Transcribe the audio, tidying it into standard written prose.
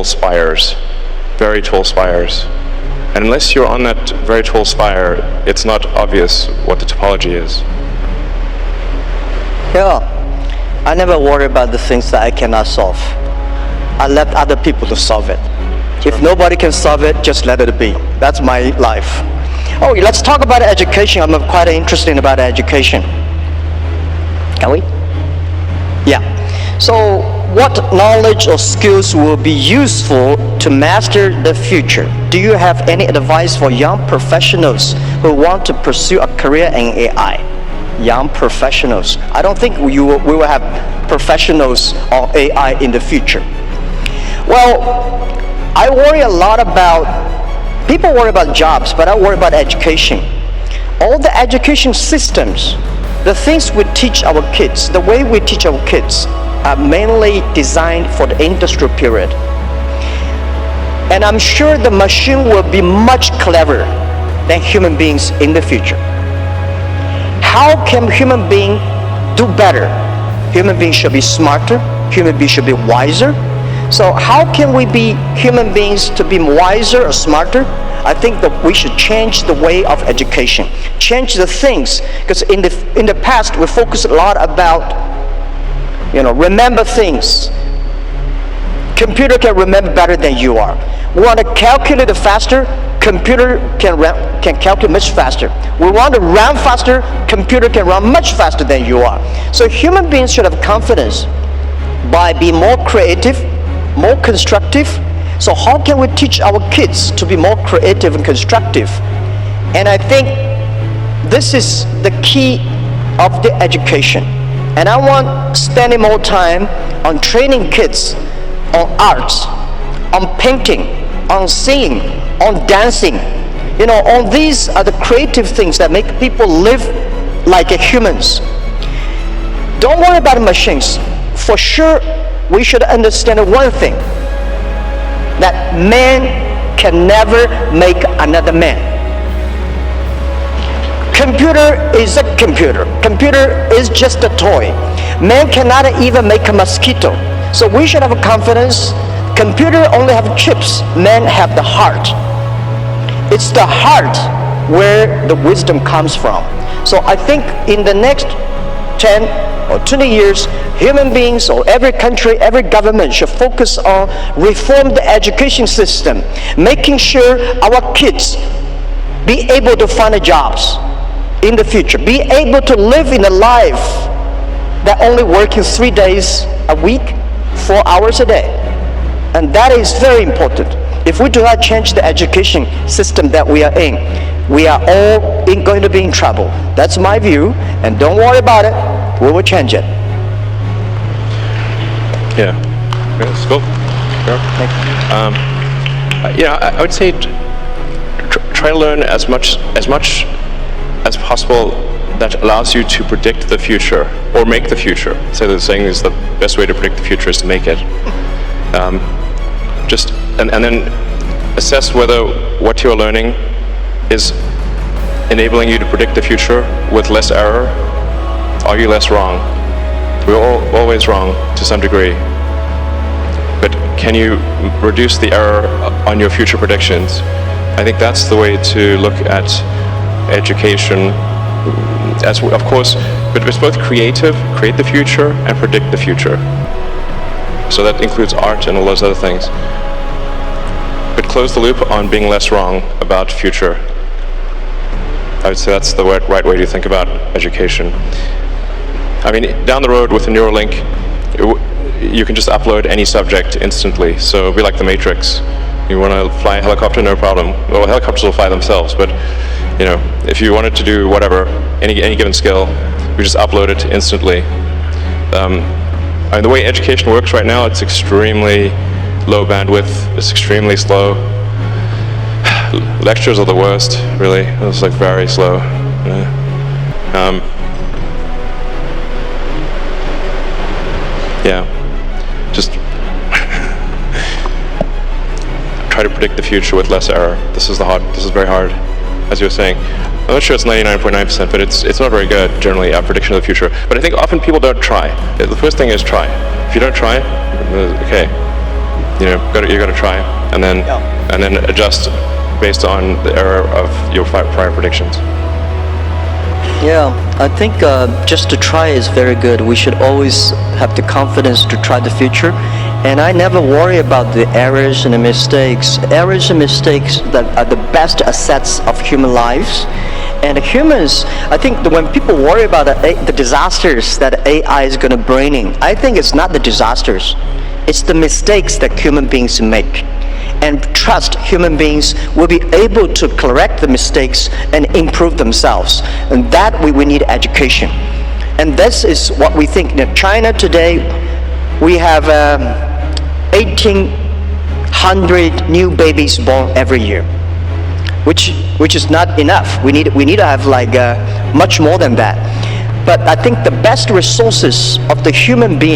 spires, very tall spires. And unless you're on that very tall spire, it's not obvious what the topology is. Yeah, I never worry about the things that I cannot solve. I let other people to solve it. If nobody can solve it, just let it be. That's my life. Oh, let's talk about education. I'm quite interested about education. Can we? Yeah. So, what knowledge or skills will be useful to master the future? Do you have any advice for young professionals who want to pursue a career in AI? Young professionals. I don't think we will have professionals on AI in the future. Well, I worry a lot about, people worry about jobs, but I worry about education. All the education systems, the things we teach our kids, the way we teach our kids, are mainly designed for the industrial period. And I'm sure the machine will be much cleverer than human beings in the future. How can human beings do better? Human beings should be smarter, human beings should be wiser. So how can we be human beings to be wiser or smarter? I think that we should change the way of education, change the things, because in the past we focused a lot about remember things. Computer can remember better than you are. We want to calculate it faster, computer can calculate much faster. We want to run faster, computer can run much faster than you are. So human beings should have confidence by being more creative, more constructive. So how can we teach our kids to be more creative and constructive? And I think this is the key of the education. And I want spending more time on training kids on arts, on painting, on singing, on dancing. On these are the creative things that make people live like humans. Don't worry about machines. For sure, we should understand one thing, that man can never make another man. Computer is a computer. Computer is just a toy. Man cannot even make a mosquito. So we should have confidence. Computer only have chips. Man have the heart. It's the heart where the wisdom comes from. So I think in the next 10 or 20 years, human beings or every country, every government should focus on reform the education system, making sure our kids be able to find jobs in the future, be able to live in a life that only working 3 days a week, 4 hours a day. And that is very important. If we do not change the education system that we are in, we are all going to be in trouble. That's my view, and don't worry about it, we will change it. Yeah, that's cool. I would say try to learn as much as possible that allows you to predict the future or make the future. So they're saying is the best way to predict the future is to make it. And then assess whether what you're learning is enabling you to predict the future with less error. Are you less wrong? We're always wrong to some degree. But can you reduce the error on your future predictions? I think that's the way to look at education, as of course, but it's both create the future and predict the future. So that includes art and all those other things. But close the loop on being less wrong about future. I would say that's the right way to think about education. I mean, down the road with a Neuralink, you can just upload any subject instantly. So it'll be like the Matrix. You want to fly a helicopter, no problem. Well, helicopters will fly themselves, but if you wanted to do whatever, any given skill, we just upload it instantly. The way education works right now, it's extremely low bandwidth, it's extremely slow. Lectures are the worst, really. It's like very slow. Just try to predict the future with less error. This is very hard, as you were saying. I'm not sure it's 99.9%, but it's not very good, generally, at prediction of the future. But I think often people don't try. The first thing is try. If you don't try, okay. you got to try, and then adjust based on the error of your prior predictions. Yeah, I think just to try is very good. We should always have the confidence to try the future. And I never worry about the errors and the mistakes. Errors and mistakes that are the best assets of human lives. And humans, I think that when people worry about the disasters that AI is going to bring in, I think it's not the disasters. It's the mistakes that human beings make. And trust human beings will be able to correct the mistakes and improve themselves. And that we need education. And this is what we think. In China today, we have 1,800 new babies born every year, which is not enough. We need to have like much more than that. But I think the best resources of the human being